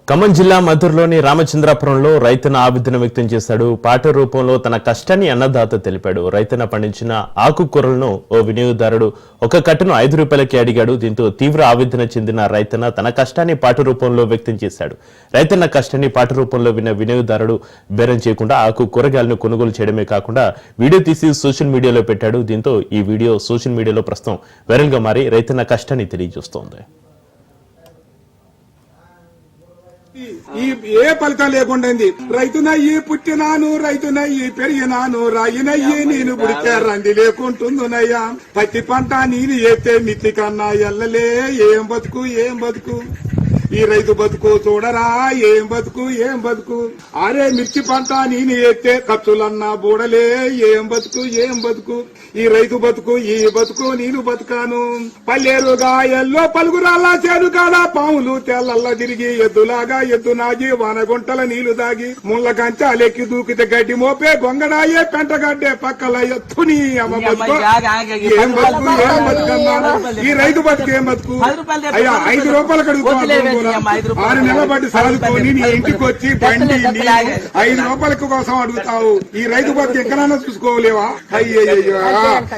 ఖమ్మం జిల్లా మధురలోని రామచంద్రాపురంలో రైతన్న ఆవేదన వ్యక్తం చేశాడు. పాట రూపంలో తన కష్టాన్ని అన్నదాత తెలిపాడు. రైతన్న పండించిన ఆకుకూరలను ఓ వినియోగదారుడు ఒక కట్టను 5 రూపాయలకి అడిగాడు. దీంతో తీవ్ర ఆవేదన చెందిన రైతన్న తన కష్టాన్ని పాట రూపంలో వ్యక్తం చేశాడు. రైతన్న కష్టాన్ని పాట రూపంలో విన్న వినియోగదారుడు బేరం చేయకుండా ఆకు కూరగాయలను కొనుగోలు చేయడమే కాకుండా వీడియో తీసి సోషల్ మీడియాలో పెట్టాడు. దీంతో ఈ వీడియో సోషల్ మీడియాలో ప్రస్తుతం వైరల్ గా మారి రైతన్న కష్టాన్ని తెలియజేస్తోంది. ఏ ఫలితం లేకుండా రైతునయ్యి పుట్టినాను, రైతునయ్యి పెరిగినాను, రాయినయ్యి నేను పుడితే రండి లేకుంటుందునయ్యా. పత్తి పంట నేను ఎత్తే మిత్తి కన్నా ఎల్లలే. ఏం బతుకు ఏం బతుకు ఈ రైతు బతుకు చూడరా, ఏం బతుకు ఏం బతుకు. అరే మిర్చి పంట నేను ఎత్తే ఖర్చులన్నా బూడలే. ఏం బతుకు ఏం బతుకు ఈ రైతు బతుకు, ఈ బతుకు నేను బతుకాను. పల్లెరుగా ఎల్లో పలుగురాల్లా చేను కాడ పాములు తెల్లల్లా తిరిగి ఎద్దులాగా ఎద్దు నాగి వానగుంటల నీళ్లు దాగి ముళ్ళ కంచాలెక్కి దూకితే గడ్డి మోపే గొంగడాయే పెంటగడ్డే పక్కల ఎత్తుని అమ్మ బతుకు. ఏం బతుకు ఏం బతుకన్నాను ఈ రైతు బతుకు ఏం బతుకు. అయ్యా 5 రూపాయలు కడుగుతాను. 6 నెలల బట్టి సాదుకొని నీ ఇంటికి వచ్చి బండి 5 రూపాయల కోసం అడుగుతావు. ఈ రైతు బతుకు ఎక్కడైనా చూసుకోలేవా? అయ్యయ్యో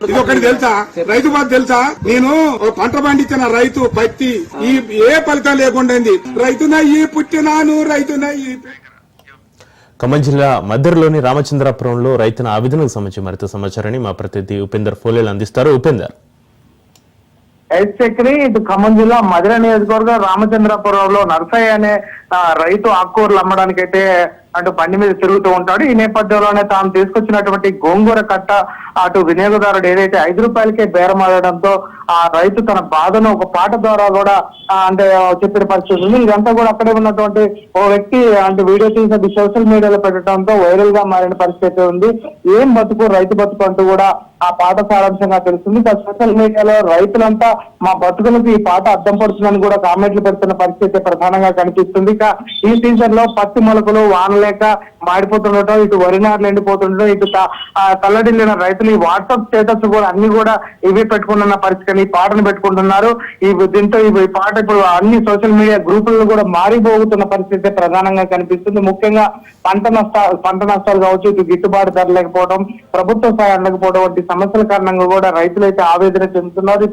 ఇది ఒకటి తెలుసా, రైతు బాధ తెలుసా? నేను పంట పండించిన రైతు పత్తి ఏ ఫలితం లేకుండా రైతునయ్యి పుట్టినాను, రైతునయ్యి. ఖమ్మం జిల్లా మద్దర్లోని రామచంద్రాపురంలో రైతుల ఆవేదనకు సంబంధించి మరింత సమాచారాన్ని మా ప్రతినిధి ఉపేందర్ ఫోలేలు అందిస్తారు. ఉపేందర్. చక్రి, ఇటు ఖమ్మం జిల్లా మధుర నియోజకవర్గం రామచంద్రపురంలో నర్సయ్య అనే రైతు ఆకుకూరలు అమ్మడానికి అయితే అటు బండి మీద తిరుగుతూ ఉంటాడు. ఈ నేపథ్యంలోనే తాను తీసుకొచ్చినటువంటి గోంగూర కట్ట అటు వినియోగదారుడు ఏదైతే 5 రూపాయలకే బేరం ఆడడంతో ఆ రైతు తన బాధను ఒక పాట ద్వారా కూడా అంటే చెప్పిన పరిస్థితి ఉంది. ఇదంతా కూడా అక్కడే ఉన్నటువంటి ఓ వ్యక్తి అంటే వీడియో తీసి సోషల్ మీడియాలో పెట్టడంతో వైరల్ గా మారిన పరిస్థితి ఉంది. ఏం బతుకు రైతు బతుకు అంటూ కూడా ఆ పాట సారాంశంగా తెలుస్తుంది. సోషల్ మీడియాలో రైతులంతా మా బతుకులకు ఈ పాట అద్దం పడుతుందని కూడా కామెంట్లు పెడుతున్న పరిస్థితి ప్రధానంగా కనిపిస్తుంది. ఇక ఈ సీజన్ లో పత్తి మొలకలు వానలేక మాడిపోతుండటం, ఇటు వరి నారులు ఎండిపోతుండటం, ఇటు తల్లడిల్లిన రైతులు ఈ వాట్సాప్ స్టేటస్ కూడా అన్ని కూడా ఇవి పెట్టుకుంటున్న పరిస్థితి, ఈ పాటను పెట్టుకుంటున్నారు. దీంతో ఈ పాట ఇప్పుడు అన్ని సోషల్ మీడియా గ్రూపులను కూడా మారిపోతున్న పరిస్థితి ప్రధానంగా కనిపిస్తుంది. ముఖ్యంగా పంట నష్టాలు కావచ్చు, ఇటు గిట్టుబాటు ధర లేకపోవడం, ప్రభుత్వ సాయం అందకపోవడం వంటి సమస్యల కారణంగా కూడా రైతులైతే ఆవేదన చెందుతున్నారు.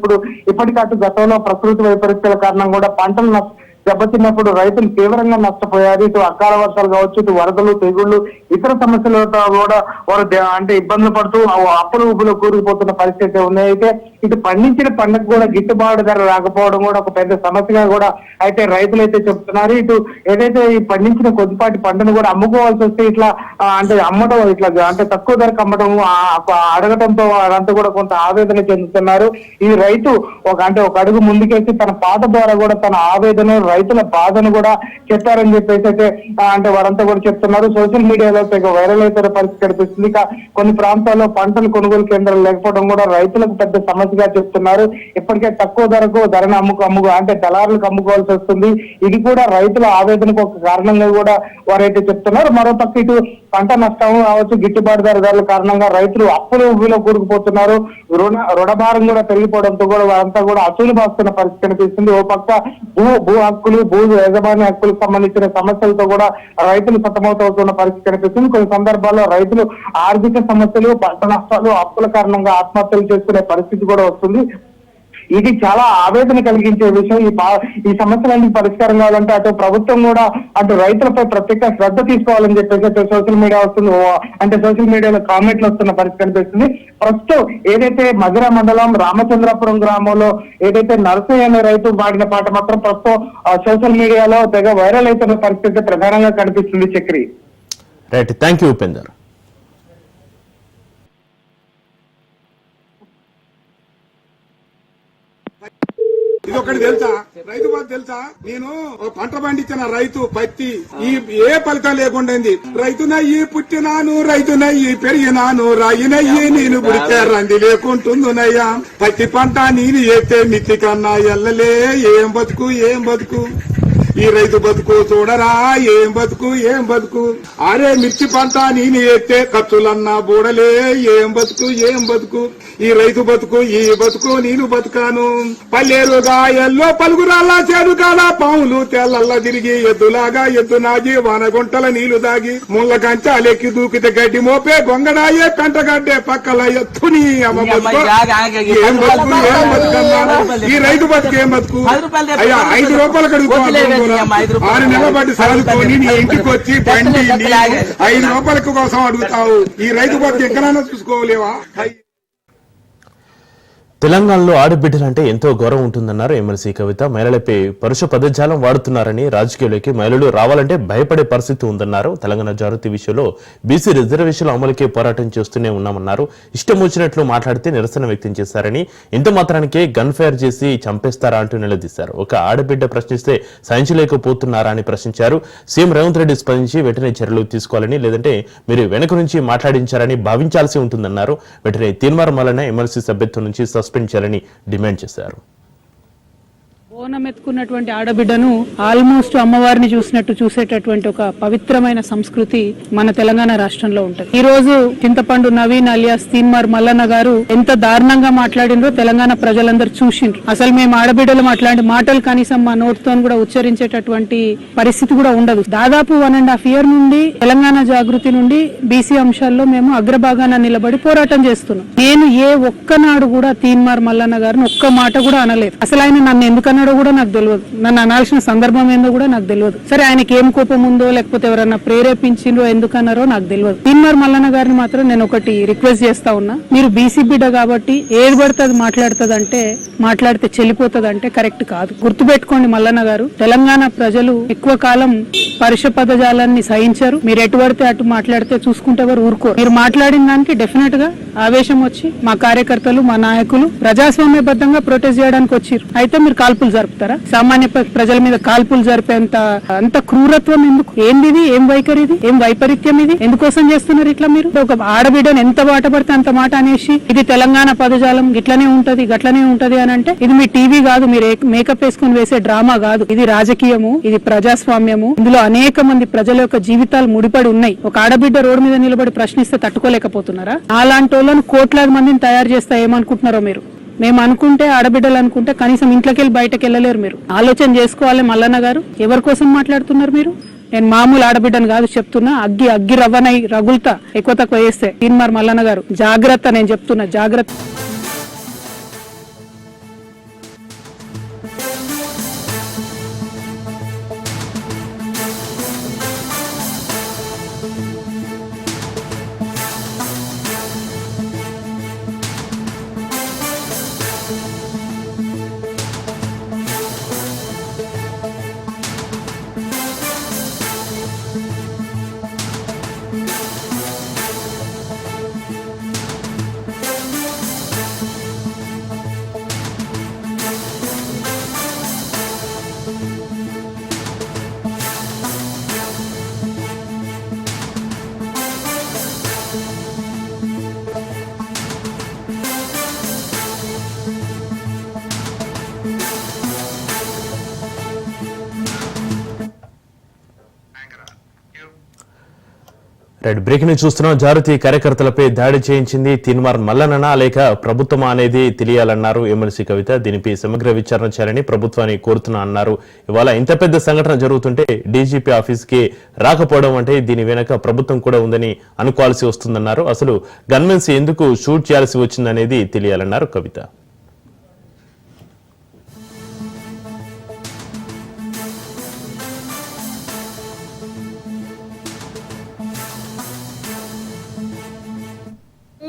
ఇప్పటికటు గతంలో ప్రకృతి వైపరీత్యాల కారణంగా కూడా పంటలు దెబ్బతిన్నప్పుడు రైతులు తీవ్రంగా నష్టపోయారు. ఇటు అకాల వర్షాలు కావచ్చు, ఇటు వరదలు, తెగుళ్లు, ఇతర సమస్యలతో కూడా వారు అంటే ఇబ్బందులు పడుతూ అప్పులు ఊపులో కూరుకుపోతున్న పరిస్థితి ఉన్నాయి. అయితే ఇటు పండించిన పంటకు కూడా గిట్టుబాటు ధర రాకపోవడం కూడా ఒక పెద్ద సమస్యగా కూడా అయితే రైతులైతే చెప్తున్నారు. ఇటు ఏదైతే ఈ పండించిన కొద్దిపాటి పంటను కూడా అమ్ముకోవాల్సి వస్తే ఇట్లా అంటే అమ్మడం, ఇట్లా అంటే తక్కువ ధరకు అమ్మడం అడగటంతో వారంతా కూడా కొంత ఆవేదన చెందుతున్నారు. ఈ రైతు ఒక అడుగు ముందుకేసి తన పాట ద్వారా కూడా తన ఆవేదన రైతుల బాధను కూడా చెప్పారని చెప్పేసి అయితే అంటే వారంతా కూడా చెప్తున్నారు. సోషల్ మీడియాలో తెగ వైరల్ అయిపోయిన పరిస్థితి కనిపిస్తుంది. ఇక కొన్ని ప్రాంతాల్లో పంటలు కొనుగోలు కేంద్రాలు లేకపోవడం కూడా రైతులకు పెద్ద సమస్యగా చెప్తున్నారు. ఇప్పటికే తక్కువ ధరకు ధరను అమ్ముకు అంటే దళారులకు అమ్ముకోవాల్సి వస్తుంది. ఇది కూడా రైతుల ఆవేదనకు ఒక కారణంగా కూడా వారైతే చెప్తున్నారు. మరో పక్క ఇటు పంట నష్టం కావచ్చు, గిట్టుబాటు ధరల కారణంగా రైతులు అప్పుల ఊబిలో కూరుకుపోతున్నారు. రుణభారం కూడా పెరిగిపోవడంతో కూడా వారంతా కూడా అసూలు బాస్తున్న పరిస్థితి కనిపిస్తుంది. ఓ పక్క భూ హక్కులు, భూ యజమాని హక్కులకు సంబంధించిన సమస్యలతో కూడా రైతులు సతమతమవుతున్న పరిస్థితి కనిపిస్తుంది. కొన్ని సందర్భాల్లో రైతులు ఆర్థిక సమస్యలు, పంట నష్టాలు, అప్పుల కారణంగా ఆత్మహత్యలు చేసుకునే పరిస్థితి కూడా వస్తుంది. ఇది చాలా ఆవేదన కలిగించే విషయం. ఈ సమస్యలన్నీ పరిష్కారం కావాలంటే అటు ప్రభుత్వం కూడా అటు రైతులపై ప్రత్యేక శ్రద్ధ తీసుకోవాలని చెప్పేసి సోషల్ మీడియా వస్తుంది. అంటే సోషల్ మీడియాలో కామెంట్లు వస్తున్న పరిస్థితి కనిపిస్తుంది. ప్రస్తుతం ఏదైతే మధుర మండలం రామచంద్రపురం గ్రామంలో ఏదైతే నర్సయ్య అనే రైతు పాడిన పాట మాత్రం ప్రస్తుతం సోషల్ మీడియాలో తెగ వైరల్ అవుతున్న పరిస్థితి ప్రధానంగా కనిపిస్తుంది. Chakri. Right, thank you Upender. ఇది ఒకటి తెలుసా, రైతు బాధ తెలుసా? నేను పంట పండించిన రైతు పత్తి ఏ ఫలితం లేకుండా రైతునయ్యి పుట్టినాను, రైతునయ్యి పెరిగినాను, రాయినయ్యి నేను పుడితే రండి లేకుంటుందునయ్యా. పత్తి పంట నేను ఎత్తే మిత్తి కన్నా ఎల్లలే. ఏం బతుకు ఏం బతుకు ఈ రైతు బతుకు చూడరా ఏం బతుకు ఏం బతుకు. అరే మిర్చి పంట నేను ఎత్తే ఖర్చులన్నా బూడలే ఏం బతుకు ఏం బతుకు. ఈ రైతు బతుకు ఈ బతుకు నేను బతుకాను. పల్లెరు గాయల్లో పలుగురాల్లా చేడు కాల పాములు తెల్లల్లా తిరిగి ఎద్దులాగా ఎద్దు నాగి వానగుంటల నీళ్లు దాగి ముళ్ళ కంచాలెక్కి దూకితే గడ్డి మోపే గొంగడాయే పెంటగడ్డే పక్కల ఎత్తుని అమ్మ బతుకు ఏం బతుకు ఏం బతుకన్నా. ఈ రైతు బతుకు ఏం బతుకు. అయ్యా 5 రూపాయలు కడుగుతాను 6 నెలల బట్టి సాదుకొని నీ ఇంటికి వచ్చి బండి 5 రూపాయల కోసం అడుగుతావు. ఈ రైతు బతుకు ఎక్కడైనా చూసుకోలేవా. తెలంగాణలో ఆడబిడ్డలంటే ఎంతో గౌరవం ఉంటుందన్నారు ఎమ్మెల్సీ కవిత. మహిళలపై పరుష పదజాలం వాడుతున్నారని, రాజకీయాల్లోకి మహిళలు రావాలంటే భయపడే పరిస్థితి ఉందన్నారు. తెలంగాణ జాగృతి విషయంలో బీసీ రిజర్వేషన్ల అమలుకే పోరాటం చేస్తూనే ఉన్నామన్నారు. ఇష్టం వచ్చినట్లు మాట్లాడితే నిరసన వ్యక్తం చేశారని, ఇంత మాత్రానికే గన్ ఫైర్ చేసి చంపేస్తారా అంటూ నిలదీశారు. ఒక ఆడబిడ్డ ప్రశ్నిస్తే సహించలేకపోతున్నారా అని ప్రశ్నించారు. సీఎం రేవంత్ రెడ్డి స్పందించి వెంటనే చర్యలు తీసుకోవాలని, లేదంటే మీరు వెనుక నుంచి మాట్లాడించారని భావించాల్సి ఉంటుందన్నారు. వెంటనే తీన్మార్ మల్లన్న ఎమ్మెల్సీ సభ్యత్వం నుంచి సస్పెండ్ చేయాలని డిమాండ్ చేశారు. బోనం ఎత్తుకున్నటువంటి ఆడబిడ్డను ఆల్మోస్ట్ అమ్మవారిని చూసినట్టు చూసేటటువంటి ఒక పవిత్రమైన సంస్కృతి మన తెలంగాణ రాష్ట్రంలో ఉంటది. ఈ రోజు చింతపండు నవీన్ అలియాస్ తీన్మార్ మల్లన్న గారు ఎంత దారుణంగా మాట్లాడినరో తెలంగాణ ప్రజలందరూ చూసిండ్రు. అసలు మేము ఆడబిడ్డలు అట్లాంటి మాటలు కనీసం మా నోటితో కూడా ఉచ్చరించేటటువంటి పరిస్థితి కూడా ఉండదు. దాదాపు 1.5 year నుండి తెలంగాణ జాగృతి నుండి బీసీ అంశాల్లో మేము అగ్రభాగాన నిలబడి పోరాటం చేస్తున్నాం. నేను ఏ ఒక్కనాడు కూడా తీన్మార్ మల్లన్న గారిని ఒక్క మాట కూడా అనలేదు. అసలు ఆయన నన్ను ఎందుకన్నా కూడా నాకు తెలియదు, నన్ను అనాల్సిన సందర్భం ఏందో కూడా నాకు తెలియదు. సరే ఆయనకి ఏం కోపం ఉందో లేకపోతే ఎవరన్నా ప్రేరేపించిందో ఎందుకన్నారో నాకు తెలియదు. తీన్మార్ మల్లన్న గారిని మాత్రం నేను ఒకటి రిక్వెస్ట్ చేస్తా ఉన్నా, మీరు బీసీ బిడ్డ కాబట్టి ఏది పడుతుంది మాట్లాడుతుంది మాట్లాడితే చెల్లిపోతుంది అంటే కరెక్ట్ కాదు. గుర్తుపెట్టుకోండి మల్లన్న గారు, తెలంగాణ ప్రజలు ఎక్కువ కాలం పరుష పదజాలాన్ని సహించారు. మీరు ఎటు పడితే అటు మాట్లాడితే చూసుకుంటే ఎవరు ఊరుకో. మీరు మాట్లాడిన దానికి డెఫినెట్ గా ఆవేశం వచ్చి మా కార్యకర్తలు మా నాయకులు ప్రజాస్వామ్యబద్ధంగా ప్రొటెస్ట్ చేయడానికి వచ్చారు. అయితే మీరు కాల్పులు జరుపుతారా? సామాన్య ప్రజల మీద కాల్పులు జరిపేంత అంత క్రూరత్వం ఎందుకు? ఏంది ఇది? ఏం వైఖరి ఇది? ఏం వైపరీత్యం ఇది? ఎందుకోసం చేస్తున్నారు ఇట్లా? మీరు ఒక ఆడబిడ్డను ఎంత మాట పడితే అంత మాట అనేసి ఇది తెలంగాణ పదజాలం గిట్లనే ఉంటది గట్లనే ఉంటది అని అంటే ఇది మీ టీవీ కాదు, మీరు మేకప్ వేసుకుని వేసే డ్రామా కాదు. ఇది రాజకీయము, ఇది ప్రజాస్వామ్యము. ఇందులో అనేక మంది ప్రజల యొక్క జీవితాలు ముడిపడి ఉన్నాయి. ఒక ఆడబిడ్డ రోడ్డు మీద నిలబడి ప్రశ్నిస్తే తట్టుకోలేకపోతున్నారా? అలాంటి వాళ్ళను కోట్లాది మందిని తయారు చేస్తా ఏమనుకుంటున్నారో మీరు. మేము అనుకుంటే ఆడబిడ్డలు అనుకుంటే కనీసం ఇంట్లోకి వెళ్ళి బయటకు వెళ్ళలేరు. మీరు ఆలోచన చేసుకోవాలి మల్లన్న గారు. ఎవరి కోసం మాట్లాడుతున్నారు మీరు? నేను మామూలు ఆడబిడ్డను కాదు చెప్తున్నా, అగ్గి రవ్వనై రగులుతా ఎక్కువ తక్కువ వేస్తే. తీన్మార్ మల్లన్న గారు జాగ్రత్త, నేను చెప్తున్నా జాగ్రత్త. రైట్, బ్రేకింగ్ ని చూస్తున్నాం. జాగృతి కార్యకర్తలపై దాడి చేయించింది తీన్మార్ మల్లన్న లేక ప్రభుత్వమా అనేది తెలియాలన్నారు ఎమ్మెల్సీ కవిత. దీనిపై సమగ్ర విచారణ చేయాలని ప్రభుత్వాన్ని కోరుతున్నా అన్నారు. ఇవాళ ఇంత పెద్ద సంఘటన జరుగుతుంటే డీజీపీ ఆఫీస్ కి రాకపోవడం అంటే దీని వెనక ప్రభుత్వం కూడా ఉందని అనుకోవాల్సి వస్తుందన్నారు. అసలు గన్మెన్స్ ఎందుకు షూట్ చేయాల్సి వచ్చిందనేది తెలియాలన్నారు కవిత.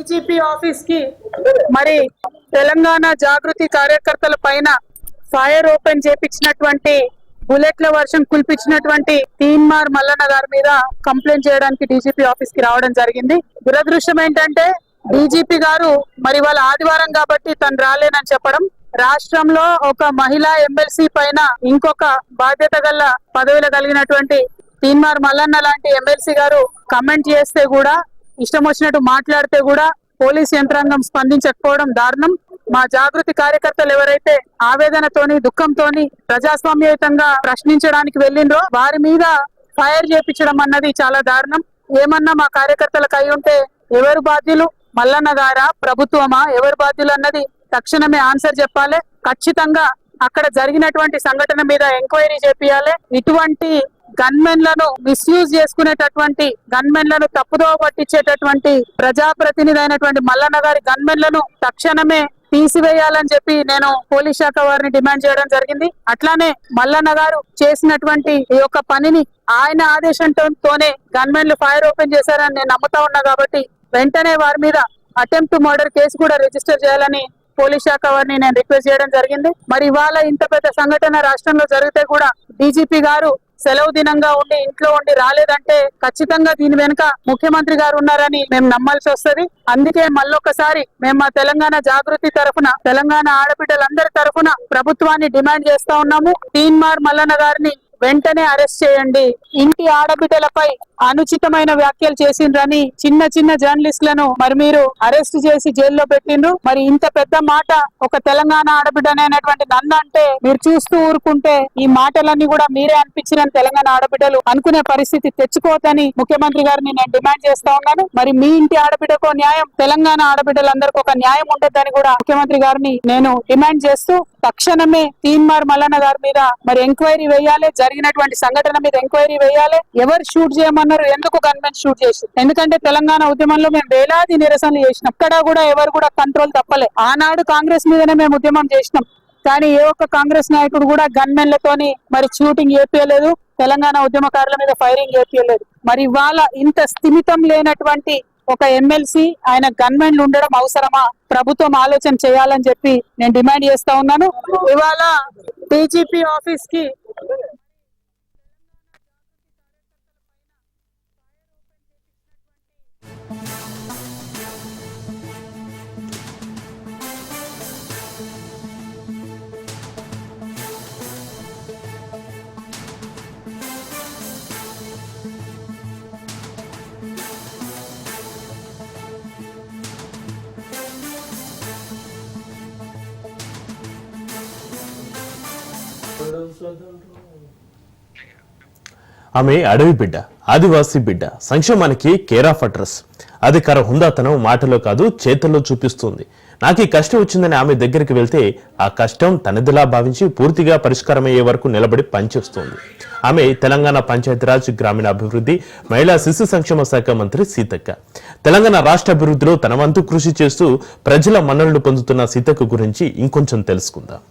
డీజీపీ ఆఫీస్ కి మరి తెలంగాణ జాగృతి కార్యకర్తల పైన ఫైర్ ఓపెన్ చేపించినటువంటి బుల్లెట్ల వర్షం కుల్పించినటువంటి తీన్మార్ మల్లన్న గారి మీద కంప్లైంట్ చేయడానికి డీజీపీ ఆఫీస్ కి రావడం జరిగింది. దురదృష్టం ఏంటంటే డీజీపీ గారు మరి వాళ్ళ ఆదివారం కాబట్టి తను రాలేనని చెప్పడం, రాష్ట్రంలో ఒక మహిళా ఎమ్మెల్సీ పైన ఇంకొక బాధ్యత గల పదవిలో కలిగినటువంటి తీన్మార్ మల్లన్న లాంటి ఎమ్మెల్సీ గారు కమెంట్ చేస్తే కూడా, ఇష్టం వచ్చినట్టు మాట్లాడితే కూడా పోలీస్ యంత్రాంగం స్పందించకపోవడం దారుణం. మా జాగృతి కార్యకర్తలు ఎవరైతే ఆవేదనతోని దుఃఖంతోని ప్రజాస్వామ్యయుతంగా ప్రశ్నించడానికి వెళ్ళిండ్రో వారి మీద ఫైర్ చేపించడం అన్నది చాలా దారుణం. ఏమన్నా మా కార్యకర్తలకు అయి ఉంటే ఎవరు బాధ్యులు, మల్లన్న గారా ప్రభుత్వమా, ఎవరు బాధ్యులు అన్నది తక్షణమే ఆన్సర్ చెప్పాలి. ఖచ్చితంగా అక్కడ జరిగినటువంటి సంఘటన మీద ఎంక్వైరీ చేపియాలి. ఇటువంటి గన్మెన్లను మిస్యూజ్ చేసుకునేటటువంటి గన్మెన్లను తప్పుదోవ పట్టించేటటువంటి ప్రజాప్రతినిధి అయినటువంటి మల్లన్న గారి గన్మెన్లను తక్షణమే తీసివేయాలని చెప్పి నేను పోలీస్ శాఖ వారిని డిమాండ్ చేయడం జరిగింది. అట్లానే మల్లన్న గారు చేసినటువంటి ఈ యొక్క పనిని ఆయన ఆదేశంతోనే గన్మెన్లు ఫైర్ ఓపెన్ చేశారని నేను నమ్ముతా ఉన్నా కాబట్టి వెంటనే వారి మీద అటెంప్ట్ మర్డర్ కేసు కూడా రిజిస్టర్ చేయాలని పోలీస్ శాఖ వారిని నేను రిక్వెస్ట్ చేయడం జరిగింది. మరి ఇవాళ ఇంత పెద్ద సంఘటన రాష్ట్రంలో జరిగితే కూడా డీజీపీ గారు సెలవు దినంగా ఉండి ఇంట్లో ఉండి రాలేదంటే ఖచ్చితంగా దీని వెనుక ముఖ్యమంత్రి గారు ఉన్నారని మేము నమ్మాల్సి వస్తుంది. అందుకే మళ్ళొకసారి మేము మా తెలంగాణ జాగృతి తరఫున, తెలంగాణ ఆడబిడ్డలందరి తరఫున ప్రభుత్వాన్ని డిమాండ్ చేస్తా ఉన్నాము. తీన్మార్ మల్లన్న గారిని వెంటనే అరెస్ట్ చేయండి. ఇంటి ఆడబిడ్డలపై అనుచితమైన వ్యాఖ్యలు చేసిండ్రని చిన్న చిన్న జర్నలిస్టులను మరి మీరు అరెస్ట్ చేసి జైల్లో పెట్టిండ్రు. మరి ఇంత పెద్ద మాట ఒక తెలంగాణ ఆడబిడ్డనైనటువంటి నన్ను అంటే మీరు చూస్తూ ఊరుకుంటే ఈ మాటలన్నీ కూడా మీరే అనిపించిన తెలంగాణ ఆడబిడ్డలు అనుకునే పరిస్థితి తెచ్చుకోవద్దని ముఖ్యమంత్రి గారిని నేను డిమాండ్ చేస్తా ఉన్నాను. మరి మీ ఇంటి ఆడబిడ్డకో న్యాయం, తెలంగాణ ఆడబిడ్డలందరికీ ఒక న్యాయం ఉండొద్దని కూడా ముఖ్యమంత్రి గారిని నేను డిమాండ్ చేస్తూ తక్షణమే తీన్మార్ మల్లన్న గారి మీద మరి ఎంక్వైరీ వేయాలి. జరిగినటువంటి సంఘటన మీద ఎంక్వైరీ వేయాలి. ఎవరు షూట్ చేయమన్నారు, ఎందుకు గన్మెన్ షూట్ చేసి? ఎందుకంటే తెలంగాణ ఉద్యమంలో మేము వేలాది నిరసనలు చేసినాం. ఇక్కడ కూడా ఎవరు కూడా కంట్రోల్ తప్పలే. ఆనాడు కాంగ్రెస్ మీదనే మేము ఉద్యమం చేసినాం. కానీ ఏ ఒక్క కాంగ్రెస్ నాయకుడు కూడా గన్మెన్లతోని మరి షూటింగ్ చేపియలేదు, తెలంగాణ ఉద్యమకారుల మీద ఫైరింగ్ చేపియలేదు. మరి ఇవాళ ఇంత స్థిమితం లేనటువంటి ఒక ఎమ్మెల్సీ ఆయన గన్మెన్లు ఉండడం అవసరమా? ప్రభుత్వం ఆలోచన చేయాలని చెప్పి నేను డిమాండ్ చేస్తా ఉన్నాను. ఇవాళ డీజీపీ ఆఫీస్ కి ఆమె అడవి బిడ్డ, ఆదివాసీ బిడ్డ, సంక్షేమానికి కేర్ ఆఫ్ అడ్రస్. అధికార హుందాతనం మాటలో కాదు చేతల్లో చూపిస్తుంది. నాకు ఈ కష్టం వచ్చిందని ఆమె దగ్గరికి వెళ్తే ఆ కష్టం తనదిలా భావించి పూర్తిగా పరిష్కారమయ్యే వరకు నిలబడి పనిచేస్తోంది. ఆమె తెలంగాణ పంచాయతీరాజ్, గ్రామీణాభివృద్ధి, మహిళా శిశు సంక్షేమ శాఖ మంత్రి సీతక్క. తెలంగాణ రాష్ట్ర అభివృద్ధిలో తన వంతు కృషి చేస్తూ ప్రజల మన్ననలు పొందుతున్న సీతక్క గురించి ఇంకొంచెం తెలుసుకుందాం.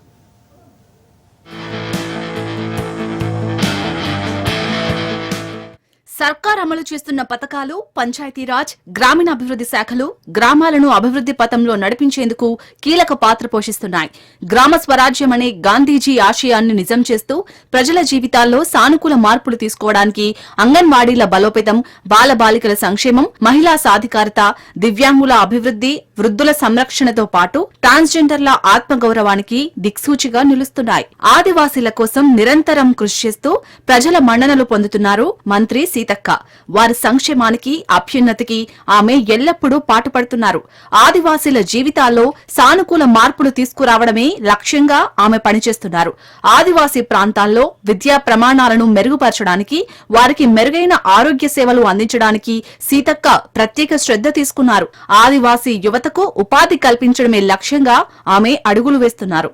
సర్కార్ అమలు చేస్తున్న పథకాలు, పంచాయతీరాజ్, గ్రామీణాభివృద్ధి శాఖలు గ్రామాలను అభివృద్ధి పథంలో నడిపించేందుకు కీలక పాత్ర పోషిస్తున్నాయి. గ్రామ స్వరాజ్యం అనే గాంధీజీ ఆశయాన్ని నిజం చేస్తూ ప్రజల జీవితాల్లో సానుకూల మార్పులు తీసుకోవడానికి అంగన్వాడీల బలోపేతం, బాలబాలికల సంక్షేమం, మహిళా సాధికారత, దివ్యాంగుల అభివృద్ధి, వృద్ధుల సంరక్షణతో పాటు ట్రాన్స్జెండర్ల ఆత్మగౌరవానికి దిక్సూచిగా నిలుస్తున్నాయి. ఆదివాసీల కోసం నిరంతరం కృషి చేస్తూ ప్రజల మన్ననలు పొందుతున్నారు మంత్రి సీతక్క. వారి సంక్షేమానికి, అభ్యున్నతికి ఆమె ఎల్లప్పుడూ పాటుపడుతున్నారు. ఆదివాసీల జీవితాల్లో సానుకూల మార్పులు తీసుకురావడమే లక్ష్యంగా ఆమె పనిచేస్తున్నారు. ఆదివాసీ ప్రాంతాల్లో విద్యా ప్రమాణాలను మెరుగుపరచడానికి, వారికి మెరుగైన ఆరోగ్య సేవలు అందించడానికి సీతక్క ప్రత్యేక శ్రద్ధ తీసుకున్నారు. ఆదివాసీ యువతకు ఉపాధి కల్పించడమే లక్ష్యంగా ఆమె అడుగులు వేస్తున్నారు.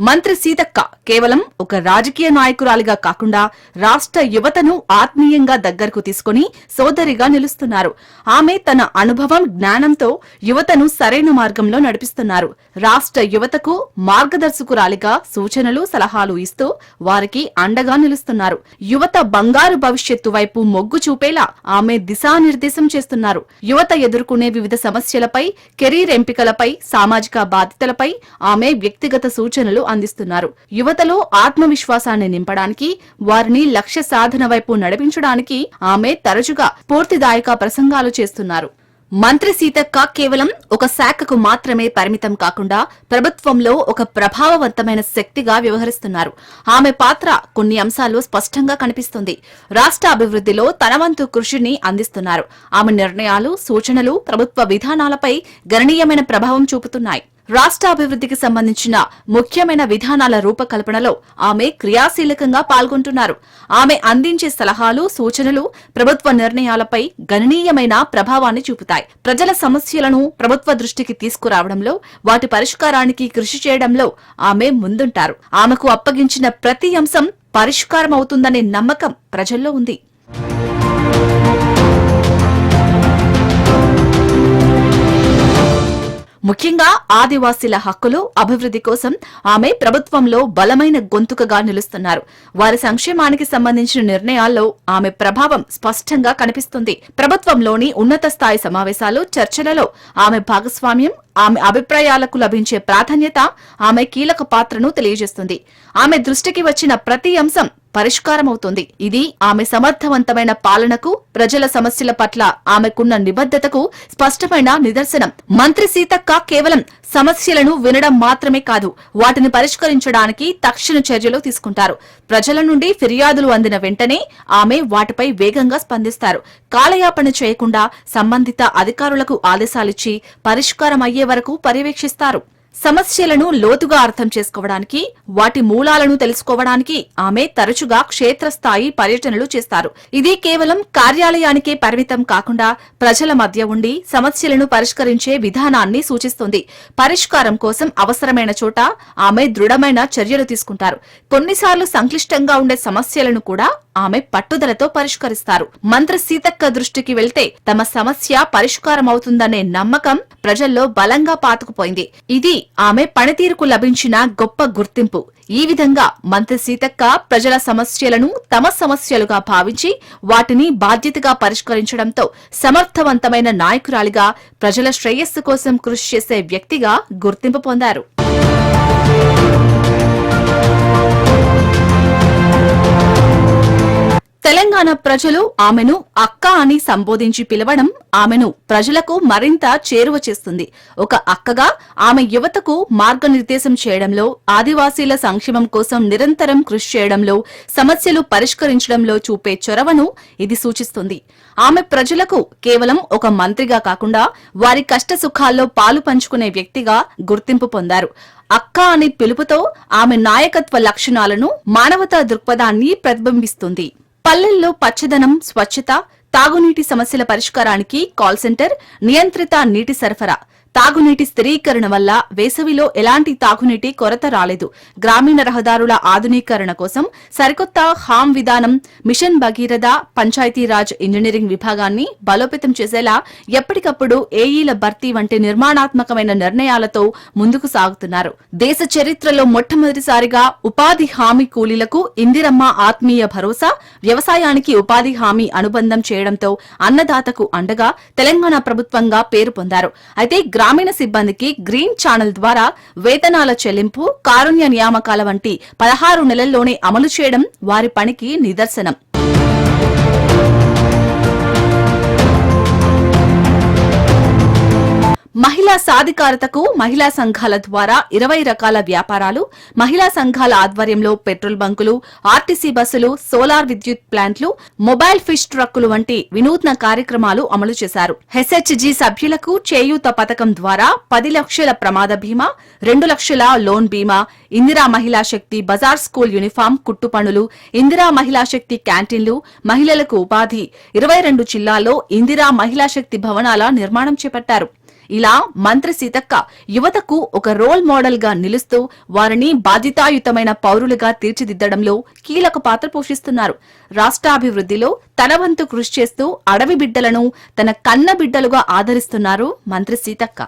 మంత్రి సీతక్క కేవలం ఒక రాజకీయ నాయకురాలిగా కాకుండా రాష్ట్ర యువతను ఆత్మీయంగా దగ్గరకు తీసుకుని సోదరిగా నిలుస్తున్నారు. ఆమె తన అనుభవం, జ్ఞానంతో యువతను సరైన మార్గంలో నడిపిస్తున్నారు. రాష్ట్ర యువతకు మార్గదర్శకురాలిగా సూచనలు, సలహాలు ఇస్తూ వారికి అండగా నిలుస్తున్నారు. యువత బంగారు భవిష్యత్తు వైపు మొగ్గు చూపేలా ఆమె దిశానిర్దేశం చేస్తున్నారు. యువత ఎదుర్కొనే వివిధ సమస్యలపై, కెరీర్ ఎంపికలపై, సామాజిక బాధ్యతలపై ఆమె వ్యక్తిగత సూచనలు అందిస్తున్నారు. యువతలో ఆత్మవిశ్వాసాన్ని నింపడానికి, వారిని లక్ష్య సాధన వైపు నడిపించడానికి ఆమె తరచుగా స్ఫూర్తిదాయక ప్రసంగాలు చేస్తున్నారు. మంత్రి సీతక్క కేవలం ఒక శాఖకు మాత్రమే పరిమితం కాకుండా ప్రభుత్వంలో ఒక ప్రభావవంతమైన శక్తిగా వ్యవహరిస్తున్నారు. ఆమె పాత్ర కొన్ని అంశాల్లో స్పష్టంగా కనిపిస్తుంది. రాష్ట్ర అభివృద్ధిలో తన వంతు కృషిని అందిస్తున్నారు. ఆమె నిర్ణయాలు, సూచనలు ప్రభుత్వ విధానాలపై గణనీయమైన ప్రభావం చూపుతున్నాయి. రాష్ట్ర అభివృద్ధికి సంబంధించిన ముఖ్యమైన విధానాల రూపకల్పనలో ఆమె క్రియాశీలకంగా పాల్గొంటున్నారు. ఆమె అందించే సలహాలు, సూచనలు ప్రభుత్వ నిర్ణయాలపై గణనీయమైన ప్రభావాన్ని చూపుతాయి. ప్రజల సమస్యలను ప్రభుత్వ దృష్టికి తీసుకురావడంలో, వాటి పరిష్కారానికి కృషి చేయడంలో ఆమె ముందుంటారు. ఆమెకు అప్పగించిన ప్రతి అంశం పరిష్కారమవుతుందనే నమ్మకం ప్రజల్లో ఉంది. ముఖ్యంగా ఆదివాసీల హక్కులు, అభివృద్ధి కోసం ఆమె ప్రభుత్వంలో బలమైన గొంతుకగా నిలుస్తున్నారు. వారి సంక్షేమానికి సంబంధించిన నిర్ణయాల్లో ఆమె ప్రభావం స్పష్టంగా కనిపిస్తుంది. ప్రభుత్వంలోని ఉన్నత స్థాయి సమావేశాలు, చర్చలలో ఆమె భాగస్వామ్యం, ఆమె అభిప్రాయాలకు లభించే ప్రాధాన్యత ఆమె కీలక పాత్రను తెలియజేస్తుంది. ఆమె దృష్టికి వచ్చిన ప్రతి అంశం పరిష్కారమవుతుంది. ఇది ఆమె సమర్థవంతమైన పాలనకు, ప్రజల సమస్యల పట్ల ఆమెకున్న నిబద్ధతకు స్పష్టమైన నిదర్శనం. మంత్రి సీతక్క కేవలం సమస్యలను వినడం మాత్రమే కాదు, వాటిని పరిష్కరించడానికి తక్షణ చర్యలు తీసుకుంటారు. ప్రజల నుండి ఫిర్యాదులు అందిన వెంటనే ఆమె వాటిపై వేగంగా స్పందిస్తారు. కాలయాపన చేయకుండా సంబంధిత అధికారులకు ఆదేశాలిచ్చి పరిష్కారం అయ్యే వరకు పర్యవేక్షిస్తారు. సమస్యలను లోతుగా అర్థం చేసుకోవడానికి, వాటి మూలాలను తెలుసుకోవడానికి ఆమె తరచుగా క్షేత్రస్థాయి పర్యటనలు చేస్తారు. ఇది కేవలం కార్యాలయానికే పరిమితం కాకుండా ప్రజల మధ్య ఉండి సమస్యలను పరిష్కరించే విధానాన్ని సూచిస్తుంది. పరిష్కారం కోసం అవసరమైన చోట ఆమె దృఢమైన చర్యలు తీసుకుంటారు. కొన్నిసార్లు సంక్లిష్టంగా ఉండే సమస్యలను కూడా ఆమె పట్టుదలతో పరిష్కరిస్తారు. మంత్రి సీతక్క దృష్టికి వెళ్తే తమ సమస్య పరిష్కారమవుతుందనే నమ్మకం ప్రజల్లో బలంగా పాతుకుపోయింది. ఇది ఆమె పనితీరుకు లభించిన గొప్ప గుర్తింపు. ఈ విధంగా మంత్రి సీతక్క ప్రజల సమస్యలను తమ సమస్యలుగా భావించి వాటిని బాధ్యతగా పరిష్కరించడంతో సమర్థవంతమైన నాయకురాలిగా, ప్రజల శ్రేయస్సు కోసం కృషి చేసే వ్యక్తిగా గుర్తింపు పొందారు. తెలంగాణ ప్రజలు ఆమెను అక్క అని సంబోధించి పిలవడం ఆమెను ప్రజలకు మరింత చేరువ చేస్తుంది. ఒక అక్కగా ఆమె యువతకు మార్గనిర్దేశం చేయడంలో, ఆదివాసీల సంక్షేమం కోసం నిరంతరం కృషి చేయడంలో, సమస్యలు పరిష్కరించడంలో చూపే చొరవను ఇది సూచిస్తుంది. ఆమె ప్రజలకు కేవలం ఒక మంత్రిగా కాకుండా వారి కష్టసుఖాల్లో పాలు పంచుకునే వ్యక్తిగా గుర్తింపు పొందారు. అక్క అనే పిలుపుతో ఆమె నాయకత్వ లక్షణాలను, మానవతా దృక్పథాన్ని ప్రతిబింబిస్తుంది. పల్లెల్లో పచ్చదనం, స్వచ్ఛత, తాగునీటి సమస్యల పరిష్కారానికి కాల్ సెంటర్, నియంత్రిత నీటి సరఫరా, తాగునీటి స్థిరీకరణ వల్ల వేసవిలో ఎలాంటి తాగునీటి కొరత రాలేదు. గ్రామీణ రహదారుల ఆధునీకరణ కోసం సరికొత్త హామ్ విధానం, మిషన్ భగీరథ, పంచాయతీరాజ్ ఇంజనీరింగ్ విభాగాన్ని బలోపేతం చేసేలా ఎప్పటికప్పుడు ఏఈల భర్తీ వంటి నిర్మాణాత్మకమైన నిర్ణయాలతో ముందుకు సాగుతున్నారు. దేశ చరిత్రలో మొట్టమొదటిసారిగా ఉపాధి హామీ కూలీలకు ఇందిరమ్మ ఆత్మీయ భరోసా, వ్యవసాయానికి ఉపాధి హామీ అనుబంధం చేయడంతో అన్నదాతకు అండగా తెలంగాణ ప్రభుత్వంగా పేరు పొందారు. అయితే గ్రామీణ సిబ్బందికి గ్రీన్ ఛానల్ ద్వారా వేతనాల చెల్లింపు, కారుణ్య నియామకాల వంటి 16 నెలల్లోనే అమలు చేయడం వారి పనికి నిదర్శనం. మహిళా సాధికారతకు మహిళా సంఘాల ద్వారా 20 రకాల వ్యాపారాలు, మహిళా సంఘాల ఆధ్వర్యంలో పెట్రోల్ బంకులు, ఆర్టీసీ బస్సులు, సోలార్ విద్యుత్ ప్లాంట్లు, మొబైల్ ఫిష్ ట్రక్కులు వంటి వినూత్న కార్యక్రమాలు అమలు చేశారు. హెచ్హెచ్జీ సభ్యులకు చేయూత పథకం ద్వారా 10 లక్షల ప్రమాద బీమా, 2 లక్షల లోన్ బీమా, ఇందిరా మహిళా శక్తి బజార్ స్కూల్ యూనిఫామ్ కుట్టు పనులు, ఇందిరా మహిళా శక్తి క్యాంటీన్లు, మహిళలకు ఉపాధి, 22 జిల్లాల్లో ఇందిరా మహిళా శక్తి భవనాల నిర్మాణం చేపట్టారు. ఇలా మంత్రి సీతక్క యువతకు ఒక రోల్ మోడల్ గా నిలుస్తూ వారిని బాధ్యతాయుతమైన పౌరులుగా తీర్చిదిద్దడంలో కీలక పాత్ర పోషిస్తున్నారు. రాష్ట్రాభివృద్ధిలో తన వంతు కృషి చేస్తూ అడవి బిడ్డలను తన కన్న బిడ్డలుగా ఆదరిస్తున్నారు మంత్రి సీతక్క.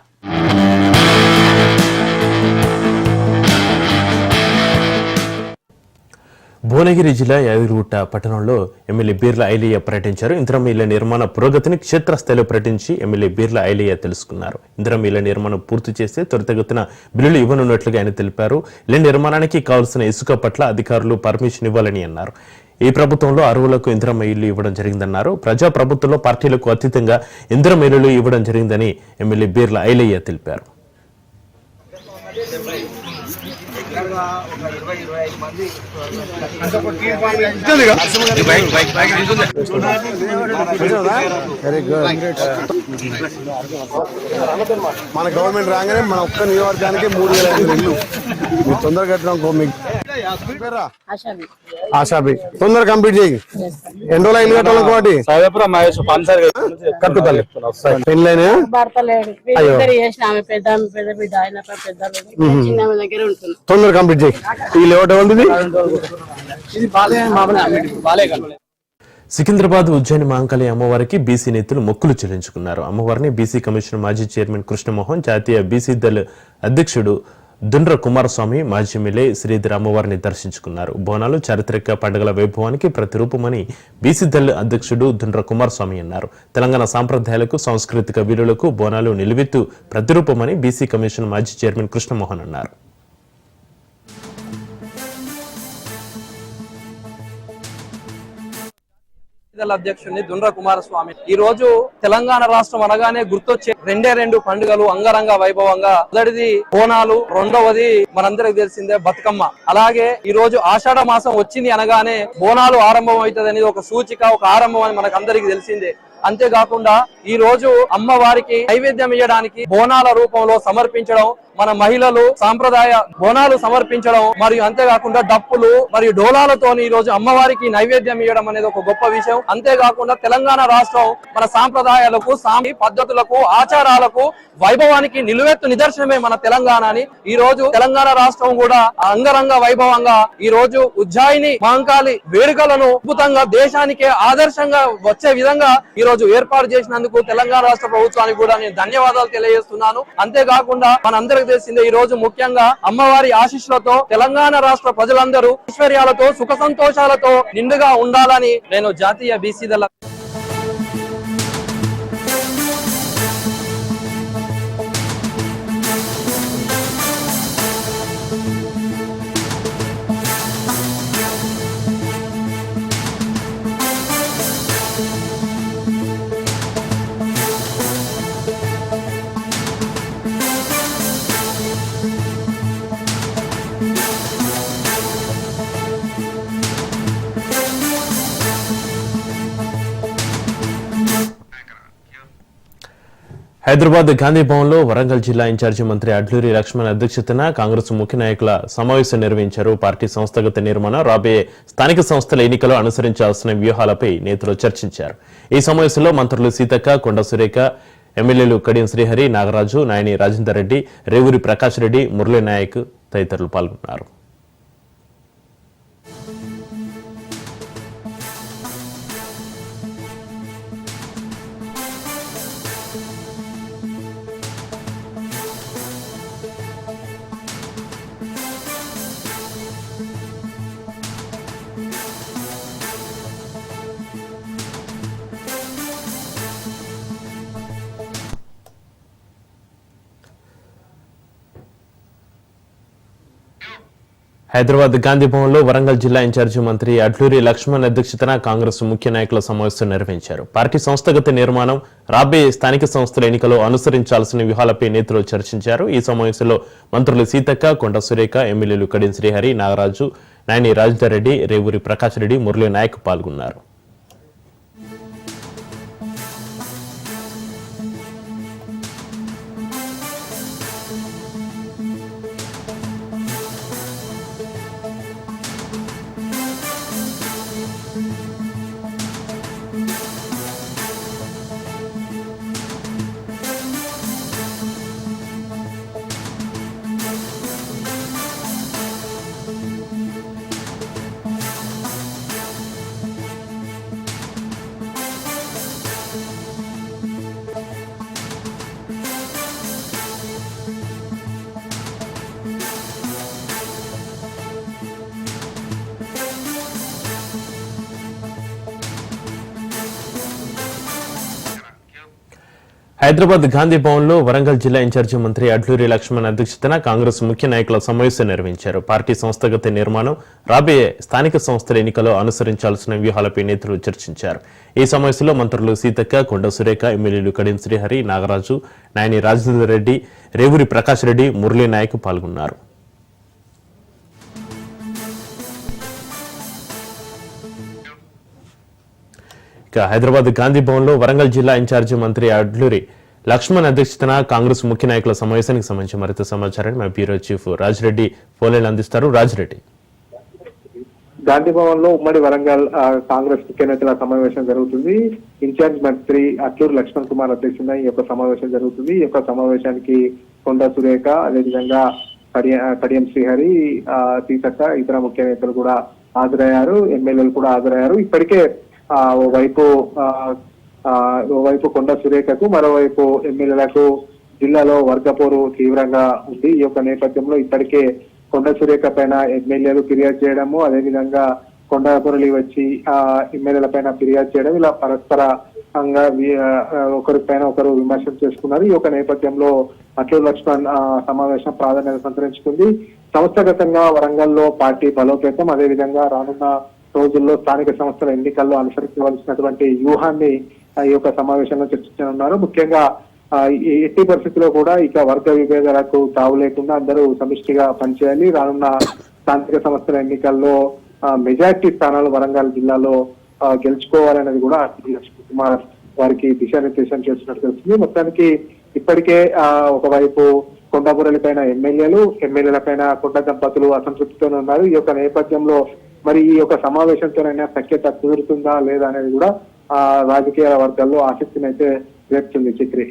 భువనగిరి జిల్లా యాదగిరిగుట్ట పట్టణంలో ఎమ్మెల్యే బీర్ల ఐలయ్య పర్యటించారు. ఇందిరమ్మ ఇళ్ల నిర్మాణ పురోగతిని క్షేత్రస్థాయిలో పర్యటించి ఎమ్మెల్యే బీర్ల ఐలయ్య తెలుసుకున్నారు. ఇందిరమ్మ ఇళ్ల నిర్మాణం పూర్తి చేస్తే త్వరితగతిన బిల్లులు ఇవ్వనున్నట్లుగా ఆయన తెలిపారు. ఇళ్ల నిర్మాణానికి కావలసిన ఇసుక పట్ల అధికారులు పర్మిషన్ ఇవ్వాలని అన్నారు. ఈ ప్రభుత్వంలో అర్హులకు ఇందిరమ్మ ఇల్లు ఇవ్వడం జరిగిందన్నారు. ప్రజా ప్రభుత్వంలో పార్టీలకు అతీతంగా ఇందిరమ్మ ఇల్లులు ఇవ్వడం జరిగిందని ఎమ్మెల్యే బీర్ల ఐలయ్య తెలిపారు. మన గవర్నమెంట్ రాగానే మన ఒక్క నియోజకవర్గానికి 3,500 ఇల్లు మీరు తొందరగా కట్టినాం. మీకు ఆశాబి తొందరగా కంప్లీట్ చేయి. ఎన్ని రోజులు ఇల్లు కట్టాలి ఇంకోటి కట్టుతాలి పెళ్ళైనా తొందరగా కంప్లీట్ చేయి. ఇల్లు ఎవరి ఉంది సికింద్రాబాద్ ఉజ్జయిని మహంకాళి అమ్మవారికి బీసీ నేతలు మొక్కులు చెల్లించుకున్నారు. అమ్మవారిని బీసీ కమిషన్ మాజీ చైర్మన్ కృష్ణమోహన్, జాతీయ బీసీ దళ అధ్యక్షుడు దుండ్ర కుమారస్వామి, మాజీ ఎమ్మెల్యే శ్రీధర్ అమ్మవారిని దర్శించుకున్నారు. బోనాలు చారిత్రక పండుగల వైభవానికి ప్రతిరూపమని బీసీ దళ అధ్యక్షుడు దుండ్ర కుమారస్వామి అన్నారు. తెలంగాణ సాంప్రదాయాలకు, సాంస్కృతిక విలువలకు బోనాలు నిలువెత్తు ప్రతిరూపమని బీసీ కమిషన్ మాజీ చైర్మన్ కృష్ణమోహన్ అన్నారు. అధ్యక్షుడిని దుండ్ర కుమారస్వామి ఈ రోజు తెలంగాణ రాష్ట్రం అనగానే గుర్తొచ్చే రెండు పండుగలు అంగరంగ వైభవంగా. మొదటిది బోనాలు, రెండవది మనందరికి తెలిసిందే బతుకమ్మ. అలాగే ఈ రోజు ఆషాఢ మాసం వచ్చింది అనగానే బోనాలు ఆరంభం అవుతుంది అనేది ఒక సూచిక, ఒక ఆరంభం అని మనకు అందరికి తెలిసిందే. అంతేకాకుండా ఈ రోజు అమ్మవారికి నైవేద్యం ఇవ్వడానికి బోనాల రూపంలో సమర్పించడం, మన మహిళలు సాంప్రదాయ బోనాలు సమర్పించడం, మరియు అంతేకాకుండా డప్పులు మరియు డోలాలతో ఈ రోజు అమ్మవారికి నైవేద్యం ఇవ్వడం అనేది ఒక గొప్ప విషయం. అంతేకాకుండా తెలంగాణ రాష్ట్రం మన సాంప్రదాయాలకు, పద్ధతులకు, ఆచారాలకు, వైభవానికి నిలువెత్తు నిదర్శనమే మన తెలంగాణ అని ఈ రోజు తెలంగాణ రాష్ట్రం కూడా అంగరంగ వైభవంగా ఈ రోజు ఉజ్జయిని మహంకాళి వేడుకలను అద్భుతంగా దేశానికే ఆదర్శంగా వచ్చే విధంగా ఈ రోజు ఏర్పాటు చేసినందుకు తెలంగాణ రాష్ట్ర ప్రభుత్వానికి కూడా నేను ధన్యవాదాలు తెలియజేస్తున్నాను. అంతేకాకుండా మనందరికీ తెలిసిందే ఈ రోజు ముఖ్యంగా అమ్మవారి ఆశీస్సులతో తెలంగాణ రాష్ట్ర ప్రజలందరూ ఐశ్వర్యాలతో, సుఖ సంతోషాలతో నిండుగా ఉండాలని నేను జాతీయ బీసీ దళ హైదరాబాద్ గాంధీ భవన్లో వరంగల్ జిల్లా ఇన్ఛార్జి మంత్రి అడ్లూరి లక్ష్మణ్ అధ్యక్షతన కాంగ్రెస్ ముఖ్య నాయకుల సమావేశం నిర్వహించారు. పార్టీ సంస్థాగత నిర్మాణం, రాబోయే స్థానిక సంస్థల ఎన్నికలో అనుసరించాల్సిన వ్యూహాలపై నేతలు చర్చించారు. ఈ సమావేశంలో మంత్రులు సీతక్క, కొండ సురేఖ, ఎమ్మెల్యేలు కడియం శ్రీహరి, నాగరాజు, నాయని రాజేందర్ రెడ్డి, రేవూరి ప్రకాష్ రెడ్డి, మురళీ నాయక్ తదితరులు పాల్గొన్నారు. హైదరాబాద్ గాంధీ భవన్లో వరంగల్ జిల్లా ఇన్ఛార్జి మంత్రి అడ్లూరి లక్ష్మణ్ అధ్యక్షతన కాంగ్రెస్ ముఖ్య నాయకుల సమావేశం నిర్వహించారు. పార్టీ సంస్థాగత నిర్మాణం, రాబోయే స్థానిక సంస్థల ఎన్నికలో అనుసరించాల్సిన వ్యూహాలపై నేతలు చర్చించారు. ఈ సమావేశంలో మంత్రులు సీతక్క, కొండ సురేఖ, ఎమ్మెల్యేలు కడియం శ్రీహరి, నాగరాజు, నాయని రాజేందర్ రెడ్డి, రేవూరి ప్రకాష్ రెడ్డి, మురళీ నాయక్ పాల్గొన్నారు. హైదరాబాద్ గాంధీ భవన్ లో వరంగల్ జిల్లా ఇన్ఛార్జి మంత్రి అడ్లూరి లక్ష్మణ్ అధ్యక్షతన కాంగ్రెస్ ముఖ్య నాయకుల సమావేశం నిర్వహించారు. పార్టీ సంస్థాగత నిర్మాణం, రాబోయే స్థానిక సంస్థల ఎన్నికల్లో అనుసరించాల్సిన వ్యూహాలపై నేతలు చర్చించారు. ఈ సమావేశంలో మంత్రులు సీతక్క, కొండ సురేఖ, ఎమ్మెల్యేలు కడియం శ్రీహరి, నాగరాజు, నాయని రాజేంద్ర రెడ్డి, రేవూరి ప్రకాష్ రెడ్డి, మురళీ నాయక్ పాల్గొన్నారు. హైదరాబాద్ గాంధీ భవన్ లో వరంగల్ జిల్లా ఇన్ఛార్జి మంత్రి అడ్లూరి లక్ష్మణ్ అధ్యక్షతన కాంగ్రెస్ ముఖ్య నాయకుల సమావేశానికి సంబంధించి మరింత సమాచారాన్ని మా బ్యూరో చీఫ్ రాజిరెడ్డి ఫోన్లైన్ అందిస్తారు. రాజిరెడ్డి. గాంధీ భవన్ లో ఉమ్మడి వరంగల్ కాంగ్రెస్ ముఖ్య నేతల సమావేశం జరుగుతుంది. ఇన్ఛార్జ్ మంత్రి అట్లూరి లక్ష్మణ్ కుమార్ అధ్యక్షతన ఈ యొక్క సమావేశం జరుగుతుంది. ఈ యొక్క సమావేశానికి కొండ సురేఖ, అదేవిధంగా కడియం శ్రీహరి, సీతక్క, ఇతర ముఖ్య నేతలు కూడా హాజరయ్యారు. ఎమ్మెల్యేలు కూడా హాజరయ్యారు. ఇప్పటికే ఓవైపు కొండ సురేఖకు, మరోవైపు ఎమ్మెల్యేలకు జిల్లాలో వర్గపోరు తీవ్రంగా ఉంది. ఈ యొక్క నేపథ్యంలో ఇప్పటికే కొండ సురేఖ పైన ఎమ్మెల్యేలు ఫిర్యాదు చేయడము, అదేవిధంగా కొండ మురళి వచ్చి ఎమ్మెల్యేల పైన ఫిర్యాదు చేయడం, ఇలా పరస్పరంగా ఒకరిపైన ఒకరు విమర్శలు చేసుకున్నారు. ఈ యొక్క నేపథ్యంలో అట్లూరి లక్ష్మణ్ సమావేశం ప్రాధాన్యత సంతరించుకుంది. సంస్థాగతంగా వరంగల్లో పార్టీ బలోపేతం, అదేవిధంగా రానున్న రోజుల్లో స్థానిక సంస్థల ఎన్నికల్లో అనుసరించవలసినటువంటి వ్యూహాన్ని ఈ యొక్క సమావేశంలో చర్చించనున్నారు. ముఖ్యంగా ఎట్టి పరిస్థితుల్లో కూడా ఇక వర్గ విభేదాలకు తావు లేకుండా అందరూ సమిష్టిగా పనిచేయాలి. రానున్న స్థానిక సంస్థల ఎన్నికల్లో మెజార్టీ స్థానాలు వరంగల్ జిల్లాలో గెలుచుకోవాలనేది కూడా లక్ష్మణ్ కుమార్ వారికి దిశానిర్దేశం చేస్తున్నట్టు తెలుస్తుంది. మొత్తానికి ఇప్పటికే ఒకవైపు కొండమురళి పైన ఎమ్మెల్యేల పైన కొండ దంపతులు అసంతృప్తితోనే ఉన్నారు. ఈ యొక్క నేపథ్యంలో మరి ఈ యొక్క సమావేశంతోనైనా సఖ్యత కుదురుతుందా లేదా అనేది కూడా రాజకీయ వర్గాల్లో ఆసక్తిని అయితే రేపుతుంది. చిత్రి.